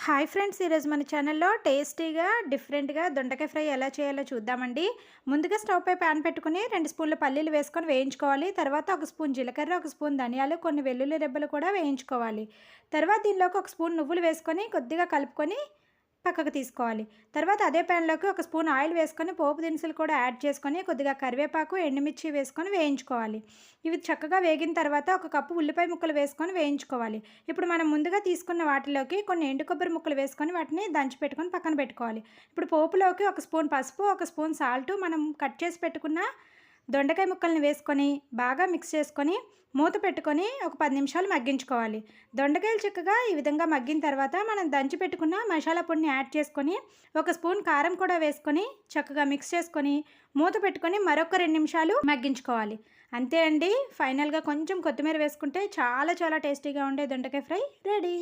Hi friends, ఈరోజు మన ఛానల్లో టేస్టీగా డిఫరెంట్గా దొండకాయ ఫ్రై ఎలా చేయాలో చూద్దామండి. ముందుగా స్టవ్ పై ప్యాన్ పెట్టుకుని 2 స్పూన్ల పల్లీలు వేసుకొని వేయించుకోవాలి. తర్వాత 1 స్పూన్ జీలకర్ర, 1 స్పూన్ ధనియాలు, కొన్ని వెల్లుల్లి రెబ్బలు కూడా వేయించుకోవాలి. తర్వాత దీనిలోకి 1 స్పూన్ నువ్వులు వేసుకొని కొద్దిగా కలుపుకొని పక్కకు తీసుకోవాలి. తర్వాత అదే ప్యాన్లోకి 1 స్పూన్ ఆయిల్ వేసుకొని పోపు దినుసులు కూడా యాడ్ చేసుకొని కొద్దిగా కరివేపాకు, ఎండుమిర్చి వేసుకొని వేయించుకోవాలి. ఇవి చక్కగా వేగిన తర్వాత 1 కప్పు ఉల్లిపాయ ముక్కలు వేసుకొని వేయించుకోవాలి. ఇప్పుడు మనం ముందుగా తీసుకున్న వాటిలోకి కొన్ని ఎండు కొబ్బరి ముక్కలు వేసుకొని వాటిని దంచి పెట్టుకొని పక్కన పెట్టుకోవాలి. ఇప్పుడు పోపులోకి 1 స్పూన్ పసుపు, 1 స్పూన్ సాల్టు, మనం కట్ చేసి పెట్టుకున్న దొండకాయ ముక్కల్ని వేసుకొని బాగా మిక్స్ చేసుకొని మూత పెట్టుకొని ఒక 10 నిమిషాలు మగ్గించుకోవాలి. దొండకాయలు చక్కగా ఈ విధంగా మగ్గిన తర్వాత మనం దంచి పెట్టుకున్న మసాలా పొడిని యాడ్ చేసుకొని 1 స్పూన్ కారం కూడా వేసుకొని చక్కగా మిక్స్ చేసుకొని మూత పెట్టుకొని మరొక 2 నిమిషాలు మగ్గించుకోవాలి. అంతే అండి. ఫైనల్గా కొంచెం కొత్తిమీర వేసుకుంటే చాలా టేస్టీగా ఉండే దొండకాయ ఫ్రై రెడీ.